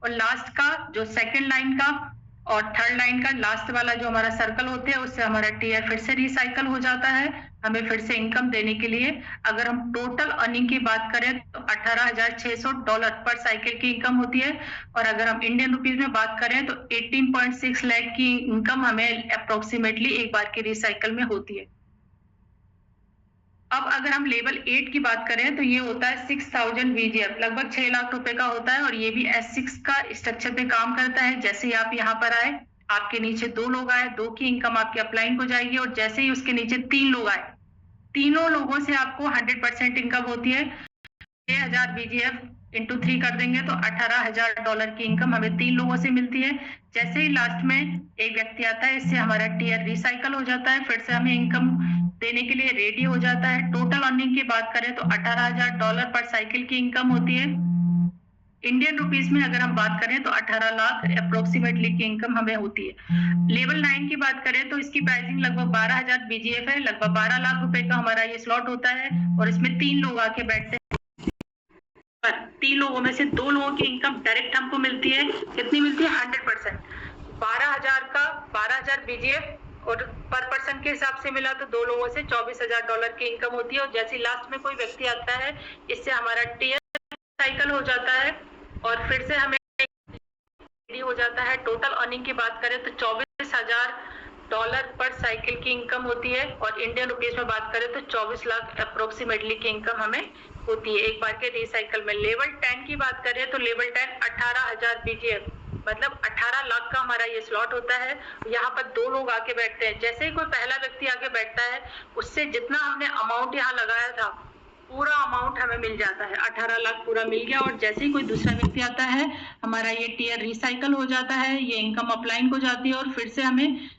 और लास्ट का जो सेकंड लाइन का और थर्ड लाइन का लास्ट वाला जो हमारा सर्कल होते हैं, उससे हमारा टीयर फिर से रिसाइकल हो जाता है, हमें फिर से इनकम देने के लिए। अगर हम टोटल अर्निंग की बात करें तो $18,600 पर साइकिल की इनकम होती है। और अगर हम इंडियन रुपीज में बात करें तो 18.6 लाख की इनकम हमें अप्रोक्सीमेटली एक बार की रिसाइकल में होती है। अब अगर हम लेवल 8 की बात करें तो ये होता है 6000 बीजीएफ, लगभग 6 लाख रुपए का होता है। और ये भी S6 का स्ट्रक्चर पे काम करता है। जैसे ही आप यहाँ पर आए, आपके नीचे 2 लोग आए, 2 की इनकम आपके अपलाइन को जाएगी। और जैसे ही उसके नीचे 3 लोग आए, तीनों लोगों से आपको 100% इनकम होती है। 6000 बीजीएफ इंटू 3 कर देंगे तो $18,000 की इनकम हमें 3 लोगों से मिलती है। जैसे ही लास्ट में एक व्यक्ति आता है, इससे हमारा टीयर रिसाइकल हो जाता है, फिर से हमें इनकम देने के लिए रेडी हो जाता है। टोटल अर्निंग की बात करें तो $18,000 पर साइकिल की इनकम होती है। इंडियन रुपीस में अगर हम बात करें तो 18 लाख अप्रोक्सीमेटली की इनकम हमें होती है। लेवल 9 की बात करें तो इसकी प्राइसिंग लगभग 12000 बीजीएफ है, लगभग 12 लाख रुपए का हमारा ये स्लॉट होता है। और इसमें 3 लोग आके बैठते हैं। 3 लोगों में से 2 लोगों की इनकम डायरेक्ट हमको मिलती है। कितनी मिलती है? 100%। 12000 का 12000 बीजीएफ और पर पर्सन के हिसाब से मिला तो 2 लोगों से $24000 की इनकम होती है। और जैसे लास्ट में कोई व्यक्ति आता है, इससे हमारा टीयर साइकिल हो जाता है और फिर से हमें रेडी हो जाता है। टोटल अर्निंग की बात करें तो $24000 पर साइकिल की इनकम होती है। और इंडियन रुपीस में बात करें तो 24 लाख अप्रोक्सीमेटली की इनकम हमें होती है एक बार के रिसाइकल में। लेवल 10 की बात करें तो लेवल 10 18,000 बीजीएफ, मतलब 18 लाख का हमारा ये स्लॉट होता है। यहाँ पर 2 लोग आके बैठते हैं। जैसे ही कोई पहला व्यक्ति आके बैठता है, उससे जितना हमने अमाउंट यहाँ लगाया था पूरा अमाउंट हमें मिल जाता है। 18 लाख पूरा मिल गया। और जैसे ही कोई दूसरा व्यक्ति आता है, हमारा ये टीयर रिसाइकल हो जाता है, ये इनकम अपलाइन को जाती है और फिर से हमें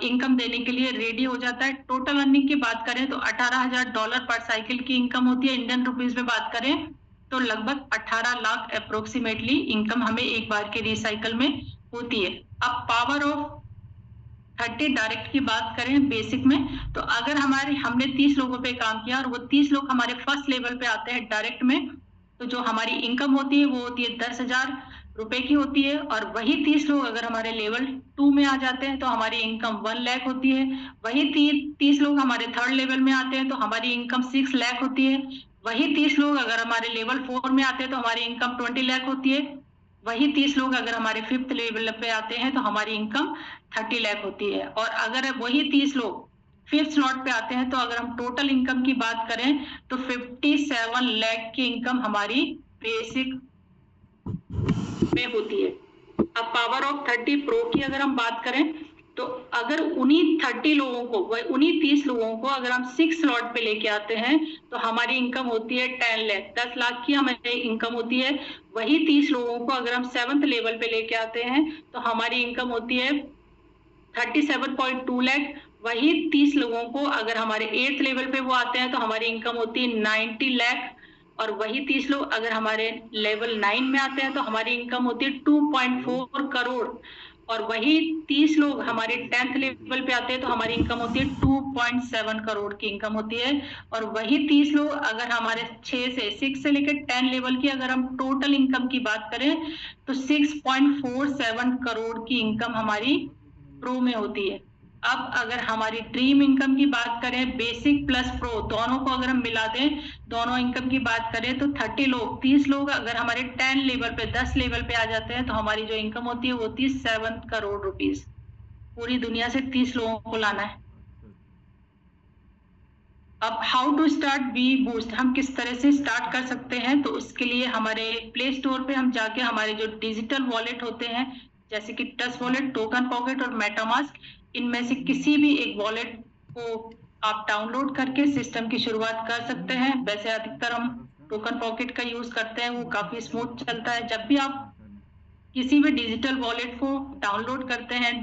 इनकम देने के लिए रेडी हो जाता है। टोटल अर्निंग की बात करें तो $18,000 पर साइकिल की इनकम होती है। इंडियन रुपीज में बात करें तो लगभग 18 लाख अप्रोक्सीमेटली इनकम हमें एक बार के रिसाइकल में होती है। अब पावर ऑफ 30 डायरेक्ट की बात करें बेसिक में, तो अगर हमने 30 लोगों पे काम किया और वो 30 लोग हमारे फर्स्ट लेवल पे आते हैं डायरेक्ट में, तो जो हमारी इनकम होती है वो होती है 10,000 रुपए की होती है। और वही 30 लोग अगर हमारे लेवल 2 में आ जाते हैं तो हमारी इनकम 1 लाख होती है। वही 30 लोग हमारे थर्ड लेवल में आते हैं तो हमारी इनकम 6 लाख होती है। वही 30 लोग अगर हमारे लेवल 4 में आते हैं तो हमारी इनकम 20 लाख होती है। वही 30 लोग अगर हमारे 5th लेवल पे आते हैं तो हमारी इनकम 30 लाख होती है। और अगर वही 30 लोग 5th स्लॉट पे आते हैं तो अगर हम टोटल इनकम की बात करें तो 57 लाख की इनकम हमारी बेसिक में होती है। अब पावर ऑफ 30 प्रो की अगर हम बात करें तो अगर उन्हीं 30 लोगों को, उन्हीं 30 लोगों को अगर हम 6 स्लॉट पे लेके आते हैं तो हमारी इनकम होती है 10 लाख, 10 लाख की हमारी इनकम होती है। वही 30 लोगों को अगर हम 7th लेवल पे लेके आते हैं तो हमारी इनकम होती है 37.2 लाख। वही 30 लोगों को अगर हमारे 8th लेवल पे वो आते हैं तो हमारी इनकम होती है 90 लाख। और वही 30 लोग अगर हमारे लेवल 9 में आते हैं तो हमारी इनकम होती है 2.4 करोड़। और वही 30 लोग हमारे 10th लेवल पे आते हैं तो हमारी इनकम होती है 2.7 करोड़ की इनकम होती है। और वही 30 लोग अगर हमारे 6 से लेकर 10 लेवल की अगर हम टोटल इनकम की बात करें तो 6.47 करोड़ की इनकम हमारी प्रो में होती है। अब अगर हमारी ड्रीम इनकम की बात करें, बेसिक प्लस प्रो दोनों को अगर हम मिला दें, दोनों इनकम की बात करें तो 30 लोग अगर हमारे 10 लेवल पे 10 लेवल पे आ जाते हैं तो हमारी जो इनकम होती है वो होती है 7 करोड़ रुपीस। पूरी दुनिया से 30 लोगों को लाना है। अब how to start B Boost, हम किस तरह से स्टार्ट कर सकते हैं? तो उसके लिए हमारे प्ले स्टोर पे हम जाके हमारे जो डिजिटल वॉलेट होते हैं जैसे कि टच वॉलेट, टोकन पॉकेट और मेटामास्क, इनमें से किसी भी एक वॉलेट को आप डाउनलोड करके सिस्टम की शुरुआत कर सकते हैं। वैसे अधिकतर हम टोकन पॉकेट का यूज करते हैं, वो काफी स्मूथ चलता है। जब भी आप किसी भी डिजिटल वॉलेट को डाउनलोड करते हैं,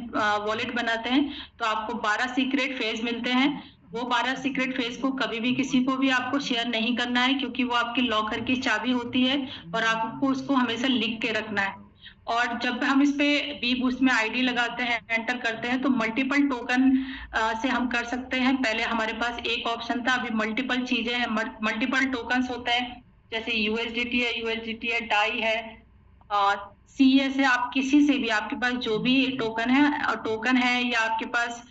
वॉलेट बनाते हैं, तो आपको 12 सीक्रेट फेज मिलते हैं। वो 12 सीक्रेट फेज को कभी भी किसी को भी आपको शेयर नहीं करना है, क्योंकि वो आपके लॉकर की चाबी होती है और आपको उसको हमेशा लिख के रखना है। और जब हम इस पे बी बूस्ट में आईडी लगाते हैं, एंटर करते हैं, तो मल्टीपल टोकन से हम कर सकते हैं। पहले हमारे पास एक ऑप्शन था, अभी मल्टीपल चीजें हैं, मल्टीपल टोकन होता है। जैसे यूएसडीटी है, डाई है, सीए से आप किसी से भी, आपके पास जो भी टोकन है या आपके पास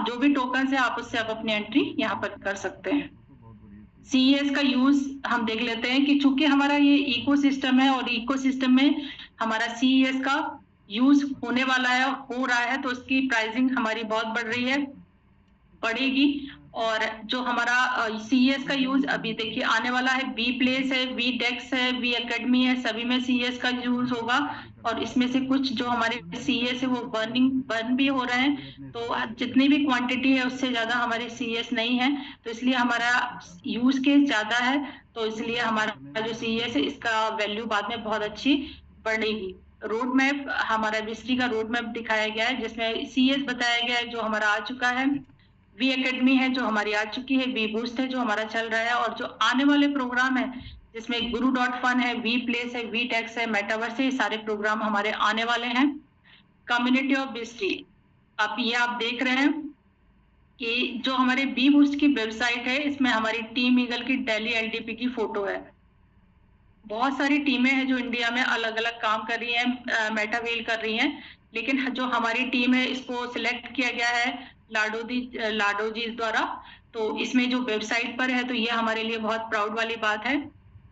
जो भी टोकन है आप उससे आप अपनी एंट्री यहाँ पर कर सकते हैं। सीएस का यूज हम देख लेते हैं कि चूंकि हमारा ये इकोसिस्टम है और इकोसिस्टम में हमारा सीएस का यूज होने वाला है, हो रहा है, तो उसकी प्राइसिंग हमारी बहुत बढ़ रही है, बढ़ेगी। और जो हमारा सीएस का यूज अभी देखिए आने वाला है, वी प्लेस है, वी डेक्स है, वी एकेडमी है, सभी में सीएस का यूज होगा। और इसमें से कुछ जो हमारे सीएस है वो बर्न भी हो रहे हैं, तो जितनी भी क्वांटिटी है उससे ज्यादा हमारे सीएस नहीं है, तो इसलिए हमारा यूज केस ज्यादा है, तो इसलिए हमारा जो सीएस है इसका वैल्यू बाद में बहुत अच्छी बढ़ेगी। रोड मैप, हमारा बिस्ट्री का रोड मैप दिखाया गया है जिसमें सीएस बताया गया है जो हमारा आ चुका है, वी एकेडमी है जो हमारी आ चुकी है, वी बूस्ट है जो हमारा चल रहा है, और जो आने वाले प्रोग्राम है जिसमें गुरु.फन है, वी प्लेस है, वी टेक्स है, मेटावर्स है, ये सारे प्रोग्राम हमारे आने वाले हैं। कम्युनिटी ऑफ बिस्ट्री, अब ये आप देख रहे हैं कि जो हमारे वी बूस्ट की वेबसाइट है इसमें हमारी टीम ईगल की दिल्ली एलडीपी की फोटो है। बहुत सारी टीमें हैं जो इंडिया में अलग अलग काम कर रही हैं, मेटावेल कर रही हैं, लेकिन जो हमारी टीम है इसको सिलेक्ट किया गया है लाडो जी द्वारा। तो इसमें जो वेबसाइट पर है, तो ये हमारे लिए बहुत प्राउड वाली बात है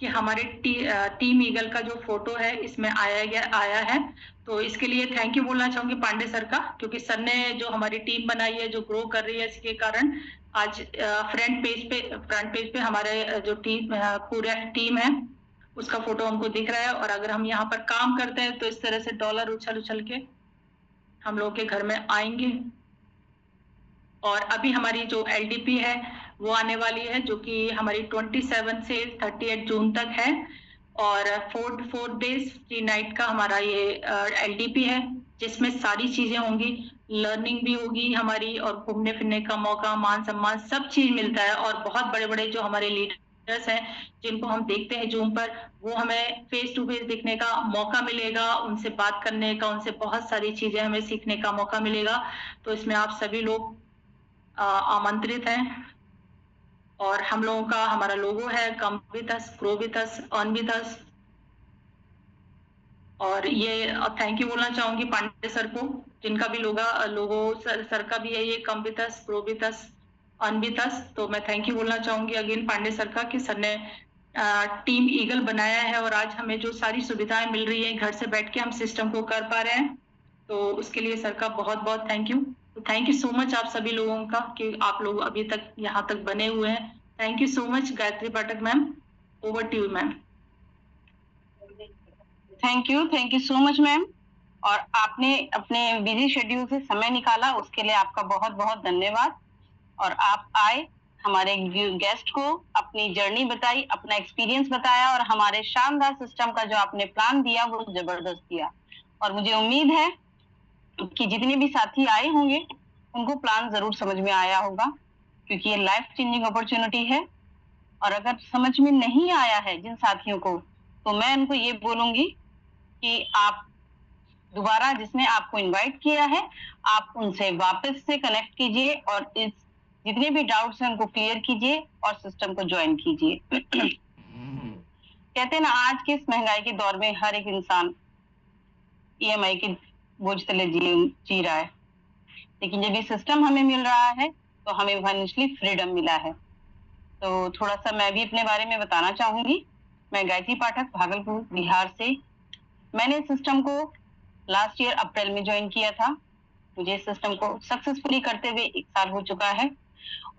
कि हमारे टीम ईगल का जो फोटो है इसमें आया है। तो इसके लिए थैंक यू बोलना चाहूंगी पांडे सर का, क्योंकि सर ने जो हमारी टीम बनाई है, जो ग्रो कर रही है, इसके कारण आज फ्रंट पेज पे हमारे जो पूरा टीम है उसका फोटो हमको दिख रहा है। और अगर हम यहाँ पर काम करते हैं तो इस तरह से डॉलर उछल उछल के हम लोग के घर में आएंगे। और अभी हमारी जो एलडीपी है वो आने वाली है, जो कि हमारी 27 से 38 जून तक है, और 4 डेज 3 नाइट का हमारा ये एलडीपी है, जिसमें सारी चीजें होंगी, लर्निंग भी होगी हमारी, और घूमने फिरने का मौका, मान सम्मान, सब चीज मिलता है। और बहुत बड़े बड़े जो हमारे लीडर्स हैं जिनको हम देखते हैं जूम पर, वो हमें फेस टू फेस दिखने का मौका मिलेगा, उनसे बात करने का, उनसे बहुत सारी चीजें हमें सीखने का मौका मिलेगा। तो इसमें आप सभी लोग आमंत्रित हैं। और हम लोगों का हमारा लोगो है come with us, grow with us, earn with us. और ये थैंक यू बोलना चाहूंगी पांडे सर को, जिनका भी लोगो सर का भी है, ये come with us, grow with us, earn with us. तो मैं थैंक यू बोलना चाहूंगी अगेन पांडे सर का कि सर ने टीम ईगल बनाया है, और आज हमें जो सारी सुविधाएं मिल रही है घर से बैठ के हम सिस्टम को कर पा रहे हैं, तो उसके लिए सर का बहुत बहुत थैंक यू। तो थैंक यू सो मच आप सभी लोगों का कि आप लोग अभी तक यहाँ तक बने हुए हैं। Thank you so much Gayatri Pathak ma'am, over to you ma'am. Thank you so much ma'am. और आपने अपने बिजी शेड्यूल से समय निकाला, उसके लिए आपका बहुत बहुत धन्यवाद। और आप आए, हमारे गेस्ट को अपनी जर्नी बताई, अपना एक्सपीरियंस बताया, और हमारे शानदार सिस्टम का जो आपने प्लान दिया वो जबरदस्त दिया। और मुझे उम्मीद है कि जितने भी साथी आए होंगे उनको प्लान जरूर समझ में आया होगा, क्योंकि ये लाइफ चेंजिंग अपॉर्चुनिटी है। और अगर समझ में नहीं आया है जिन साथियों को, तो मैं उनको ये बोलूंगी कि आप दोबारा जिसने आपको इनवाइट किया है आप उनसे वापस से कनेक्ट कीजिए और इस जितने भी डाउट्स हैं उनको क्लियर कीजिए और सिस्टम को ज्वाइन कीजिए। कहते हैं ना, आज के इस महंगाई के दौर में हर एक इंसान ईएमआई के बोझ तले जी रहा है, लेकिन जब ये सिस्टम हमें मिल रहा है तो हमें फाइनेंशियली फ्रीडम मिला है। तो थोड़ा सा मैं भी अपने बारे में बताना चाहूंगी। मैं गायत्री पाठक, भागलपुर, बिहार से। मैंने इस सिस्टम को लास्ट ईयर अप्रैल में ज्वाइन किया था। मुझे इस सिस्टम को सक्सेसफुली करते हुए 1 साल हो चुका है।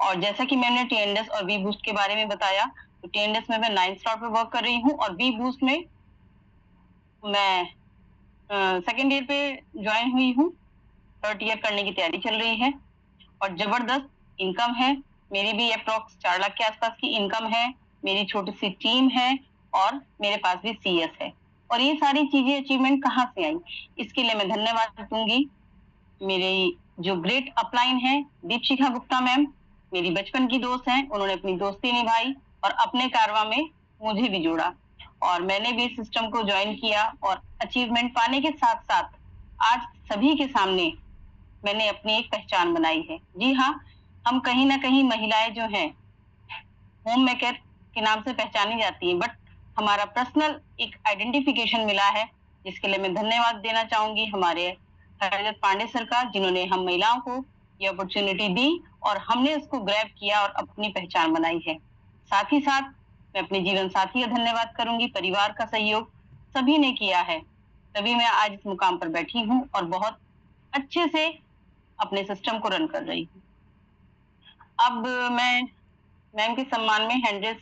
और जैसा कि मैंने TNDS और वी बूस्ट के बारे में बताया, तो TNDS में मैं 9th स्लॉट पे वर्क कर रही हूँ और वी बूस्ट में मैं सेकेंड ईयर पे ज्वाइन हुई हूँ। 3rd ईयर करने की तैयारी चल रही है और जबरदस्त इनकम है। मेरी भी अप्रॉक्स 4 लाख के आसपास की इनकम है। मेरी छोटी सी टीम है और मेरे पास भी CS है। और ये सारी चीजें अचीवमेंट कहाँ से आई, इसके लिए मैं धन्यवाद दूंगी मेरी जो ग्रेट अपलाइन है दीपशिखा गुप्ता मैम। मेरी बचपन की दोस्त हैं, उन्होंने अपनी दोस्ती निभाई और अपने कारवां में मुझे भी जोड़ा और मैंने भी सिस्टम को ज्वाइन किया और अचीवमेंट पाने के साथ साथ आज सभी के सामने मैंने अपनी एक पहचान बनाई है। जी हाँ, हम कहीं ना कहीं महिलाएं जो हैं होम मेकर के नाम से पहचानी जाती हैं, बट हमारा पर्सनल एक आइडेंटिफिकेशन मिला है, जिसके लिए मैं धन्यवाद देना चाहूंगी हमारे हरदत्त पांडे सर का, जिन्होंने हम महिलाओं को ये अपॉर्चुनिटी दी और हमने उसको ग्रैब किया और अपनी पहचान बनाई है। साथ ही साथ मैं अपने जीवन साथी का धन्यवाद करूंगी। परिवार का सहयोग सभी ने किया है, तभी मैं आज इस मुकाम पर बैठी हूँ और बहुत अच्छे से अपने सिस्टम को रन कर रही हूँ। अब मैं मैम के सम्मान में हैंडरेस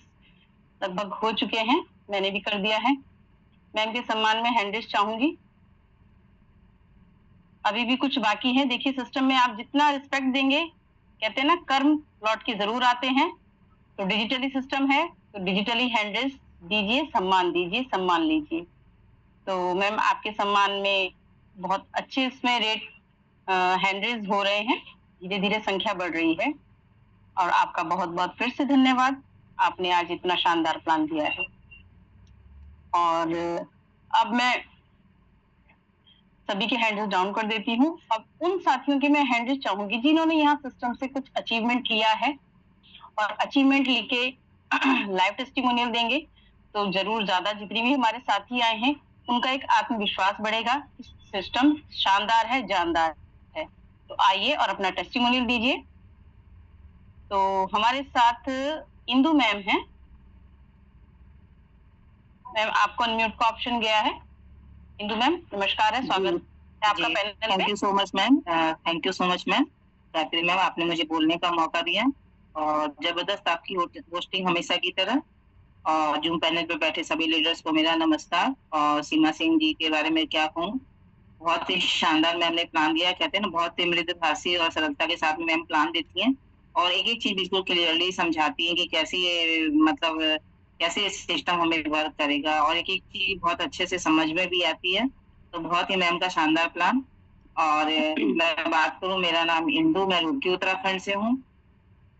लगभग हो चुके हैं, मैंने भी कर दिया है। मैम के सम्मान में हैंडरेस चाहूंगी, अभी भी कुछ बाकी है। देखिए, सिस्टम में आप जितना रिस्पेक्ट देंगे, कहते हैं ना कर्म लौट के जरूर आते हैं, तो डिजिटली सिस्टम है तो डिजिटली हैंडरेस दीजिए, सम्मान दीजिए, सम्मान लीजिए। तो मैम आपके सम्मान में बहुत अच्छे इसमें रेट हैंडरेस हो रहे हैं, धीरे धीरे संख्या बढ़ रही है और आपका बहुत बहुत फिर से धन्यवाद, आपने आज इतना शानदार प्लान दिया है। और अब मैं सभी के हैंडल्स डाउन कर देती हूँ। अब उन साथियों के मैं हैंडल्स चाहूंगी जिन्होंने यहाँ सिस्टम से कुछ अचीवमेंट किया है और अचीवमेंट लिखे लाइव टेस्टिमोनियल देंगे तो जरूर ज्यादा जितने भी हमारे साथी आए हैं उनका एक आत्मविश्वास बढ़ेगा। सिस्टम शानदार है, जानदार है। तो आइए और अपना टेस्टिमोनियल दीजिए। तो हमारे साथ इंदु मैम हैं। मैम आपको अनम्यूट का ऑप्शन गया है। इंदु मैम नमस्कार है, स्वागत है आपका पैनल में। Thank you so much ma'am, thank you so much ma'am. Gayatri ma'am, आपने मुझे बोलने का मौका दिया और जबरदस्त आपकी होस्टिंग हमेशा की तरह। और जूम पैनल पे बैठे सभी लीडर्स को मेरा नमस्कार। और सीमा सिंह जी के बारे में क्या कहूँ, बहुत ही शानदार मैम ने प्लान दिया। कहते हैं ना, बहुत ही मृदुभाषी और सरलता के साथ में मैम प्लान देती हैं और एक एक चीज बिल्कुल क्लियरली समझाती हैं कि कैसे ये मतलब कैसे सिस्टम हमें वर्क करेगा और एक एक चीज बहुत अच्छे से समझ में भी आती है। तो बहुत ही मैम का शानदार प्लान। और मैं बात करूं, मेरा नाम इंदु, मैं रुड़की उत्तराखंड से हूँ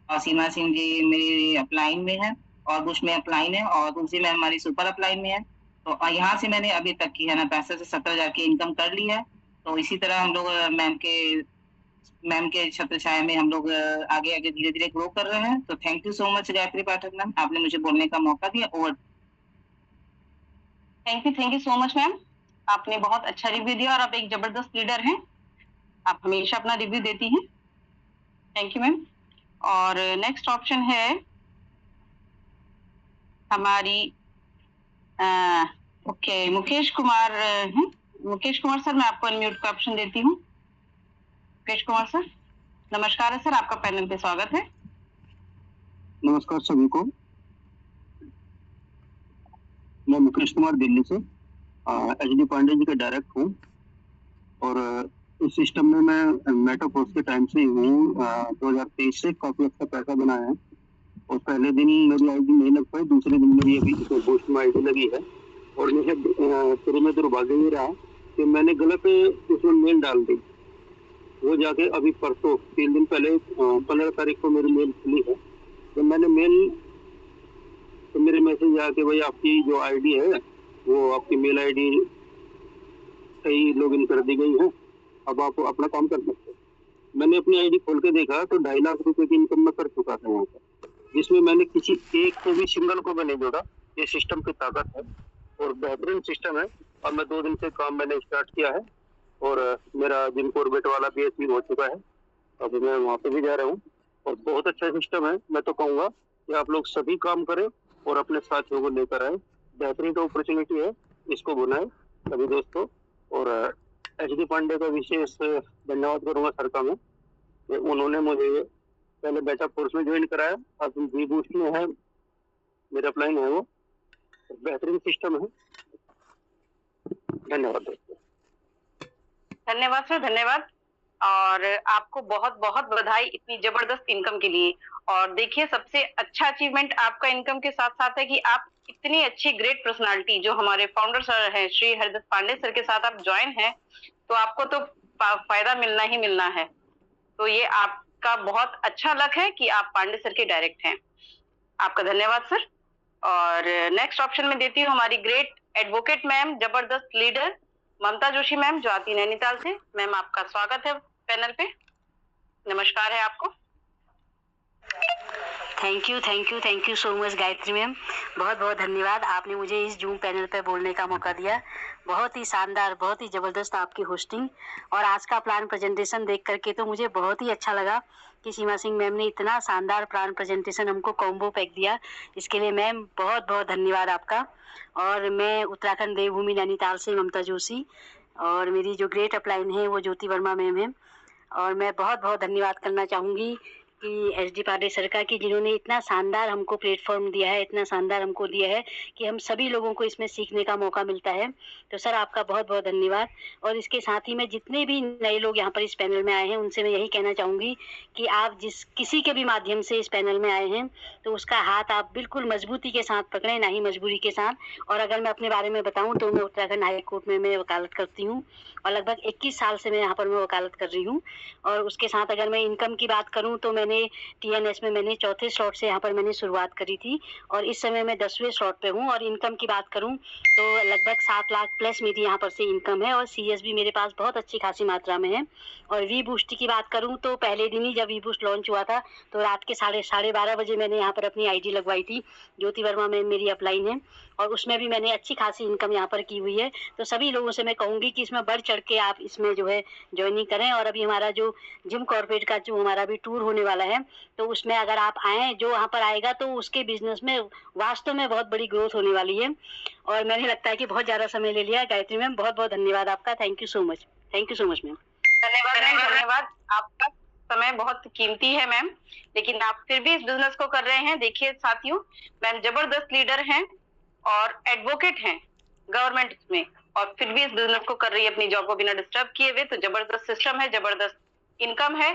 और सीमा सिंह जी मेरी अपलाइन में है और बुश में अपलाइन है और दूसरी मैम हमारी सुपर अपलाइन में है। तो यहाँ से मैंने अभी तक की है ना 65 से 70,000 की इनकम कर ली है। तो इसी तरह हम लोग मैम के छत्र छाया में हम लोग आगे आगे धीरे धीरे ग्रो कर रहे हैं। तो thank you so much Gayatri Pathak ma'am, आपने मुझे बोलने का मौका दिया। Over. Thank you so much ma'am, आपने बहुत अच्छा रिव्यू दिया और आप एक जबरदस्त लीडर हैं, आप हमेशा अपना रिव्यू देती हैं। Thank you ma'am. और नेक्स्ट ऑप्शन है हमारी ओके मुकेश कुमार हैं। मुकेश कुमार सर, मैं आपको अनम्यूट का ऑप्शन देती हूँ। मुकेश कुमार सर नमस्कार है सर, आपका पैनल पे स्वागत है। नमस्कार सभी को, मैं मुकेश कुमार दिल्ली से HD पांडे जी का डायरेक्ट हूँ और इस सिस्टम में मैं मेटाफोर्स के टाइम से हूँ। 2023 से काफी अच्छा पैसा बनाया है और पहले दिन मेरी आईडी नहीं लग पाई, दूसरे दिन मेरी अभी बूस्ट में आईडी लगी है। और मुझे शुरू में दुर्भाग्य ये रहा कि मैंने गलत उसमें मेल डाल दी, वो जाके अभी परसों 3 दिन पहले 15 तारीख को मेरी मेल खुली है। तो मैंने मेल तो मेरे मैसेज आया कि भाई आपकी जो आईडी है वो आपकी मेल आईडी सही लॉगिन कर दी गई है। अब आप अपना काम कर सकते हैं। मैंने अपनी आईडी खोल के देखा तो 2.5 लाख रुपए की इनकम मैं कर चुका था यहाँ पर, जिसमें मैंने किसी एक को भी सिंगल को भी नहीं जोड़ा। ये सिस्टम की ताकत है और बेहतरीन सिस्टम है। और मैं 2 दिन से काम मैंने स्टार्ट किया है और मेरा जिम कॉर्बेट वाला भी हो चुका है। अभी मैं वहाँ पे भी जा रहा हूँ और बहुत अच्छा सिस्टम है। मैं तो कहूँगा कि आप लोग सभी काम करें और अपने साथियों को लेकर आए। बेहतरीन तो अपॉर्चुनिटी है, इसको बनाए सभी दोस्तों। और HD पांडे का विशेष धन्यवाद करूंगा सर का मैं, उन्होंने मुझे पहले बेटा फोर्स में ज्वाइन कराया, अब वी बूस्ट में है मेरा प्लान है वो। बेहतरीन सिस्टम है। धन्यवाद दोस्तों। धन्यवाद सर, धन्यवाद। और आपको बहुत बहुत बधाई इतनी जबरदस्त इनकम के लिए। और देखिए, सबसे अच्छा अचीवमेंट आपका इनकम के साथ साथ है कि आप इतनी अच्छी ग्रेट पर्सनालिटी जो हमारे फाउंडर सर हैं श्री हरदत्त पांडे सर के साथ आप ज्वाइन हैं, तो आपको तो फायदा मिलना ही मिलना है। तो ये आपका बहुत अच्छा लक है कि आप पांडे सर के डायरेक्ट हैं। आपका धन्यवाद सर। और नेक्स्ट ऑप्शन में देती हूँ हमारी ग्रेट एडवोकेट मैम, जबरदस्त लीडर ममता जोशी मैम, जो आती नैनीताल से। मैम आपका स्वागत है पैनल पे, नमस्कार है आपको। Thank you so much Gayatri ma'am, बहुत बहुत धन्यवाद। आपने मुझे इस जूम पैनल पे बोलने का मौका दिया। बहुत ही शानदार, बहुत ही ज़बरदस्त आपकी होस्टिंग और आज का प्लान प्रेजेंटेशन देख करके तो मुझे बहुत ही अच्छा लगा कि सीमा सिंह मैम ने इतना शानदार प्लान प्रेजेंटेशन हमको कॉम्बो पैक दिया। इसके लिए मैम बहुत बहुत धन्यवाद आपका। और मैं उत्तराखंड देवभूमि नैनीताल से ममता जोशी, और मेरी जो ग्रेट अपलाइन है वो ज्योति वर्मा मैम है। और मैं बहुत बहुत धन्यवाद करना चाहूँगी कि HD पांडे सर का, कि जिन्होंने इतना शानदार हमको प्लेटफॉर्म दिया है, इतना शानदार हमको दिया है कि हम सभी लोगों को इसमें सीखने का मौका मिलता है। तो सर आपका बहुत बहुत धन्यवाद। और इसके साथ ही मैं जितने भी नए लोग यहाँ पर इस पैनल में आए हैं उनसे मैं यही कहना चाहूँगी कि आप किसी के भी माध्यम से इस पैनल में आए हैं तो उसका हाथ आप बिल्कुल मजबूती के साथ पकड़ें, ना ही मजबूरी के साथ। और अगर मैं अपने बारे में बताऊँ तो मैं उत्तराखंड हाई कोर्ट में मैं वकालत करती हूँ और लगभग 21 साल से मैं यहाँ पर मैं वकालत कर रही हूँ। और उसके साथ अगर मैं इनकम की बात करूँ तो मैंने TNS में मैंने चौथे स्लॉट से यहाँ पर मैंने शुरुआत करी थी और इस समय मैं 10वें स्लॉट पे हूँ। और इनकम की बात करूँ तो लगभग 7 लाख प्लस मेरी यहाँ पर से इनकम है और CS भी मेरे पास बहुत अच्छी खासी मात्रा में है। और वी बूस्ट की बात करूँ तो पहले दिन ही जब वी बूस्ट लॉन्च हुआ था तो रात के 12:30 बजे मैंने यहाँ पर अपनी ID लगवाई थी। ज्योति वर्मा में मेरी अपलाइन है और उसमें भी मैंने अच्छी खासी इनकम यहाँ पर की हुई है। तो सभी लोगों से मैं कहूँगी कि इसमें बढ़ चढ़ के आप इसमें जो है ज्वाइनिंग करें। और अभी हमारा जो जिम कॉर्पोरेट का जो हमारा भी टूर होने वाला है तो उसमें अगर आप आएँ, जो वहाँ पर आएगा तो उसके बिजनेस में वास्तव में बहुत बड़ी ग्रोथ होने वाली है। और मैंने लगता है कि बहुत ज़्यादा समय ले लिया। गायत्री मैम बहुत बहुत धन्यवाद आपका। Thank you so much ma'am. धन्यवाद। आपका समय बहुत कीमती है मैम, लेकिन आप फिर भी इस बिजनेस को कर रहे हैं। देखिए साथियों, मैम जबरदस्त लीडर हैं और एडवोकेट हैं गवर्नमेंट में, और फिर भी इस बिजनेस को कर रही है अपनी जॉब को बिना डिस्टर्ब किए हुए। तो जबरदस्त सिस्टम है, जबरदस्त इनकम है।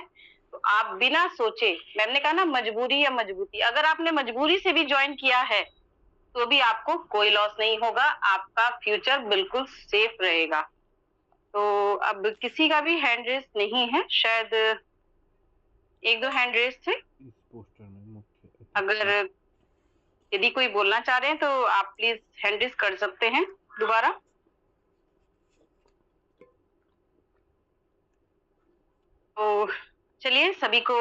तो आप बिना सोचे, मैम ने कहा ना मजबूरी या मजबूती, अगर आपने मजबूरी से भी ज्वाइन किया है तो भी आपको कोई लॉस नहीं होगा, आपका फ्यूचर बिल्कुल सेफ रहेगा। तो अब किसी का भी हैंड रेस नहीं है, शायद 1-2 हैंड रेस थे। अगर यदि कोई बोलना चाह रहे हैं तो आप प्लीज हैंड रेस कर सकते हैं दोबारा। तो चलिए, सभी को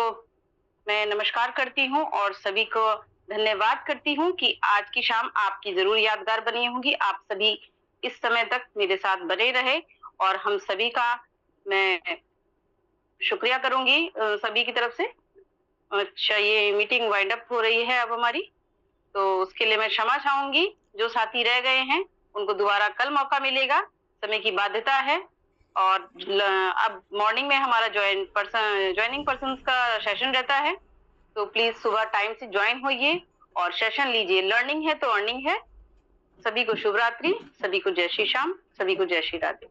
मैं नमस्कार करती हूँ और सभी को धन्यवाद करती हूँ कि आज की शाम आपकी जरूर यादगार बनी होगी। आप सभी इस समय तक मेरे साथ बने रहे और हम सभी का मैं शुक्रिया करूंगी सभी की तरफ से। अच्छा, ये मीटिंग वाइंड अप हो रही है अब हमारी, तो उसके लिए मैं क्षमा चाहूंगी। जो साथी रह गए हैं उनको दोबारा कल मौका मिलेगा, समय की बाध्यता है। और अब मॉर्निंग में हमारा ज्वाइनिंग पर्सन का सेशन रहता है, तो प्लीज सुबह टाइम से ज्वाइन होइए और सेशन लीजिए। लर्निंग है तो अर्निंग है। सभी को शुभ रात्रि, सभी को जय श्री श्याम, सभी को जय श्री राधे।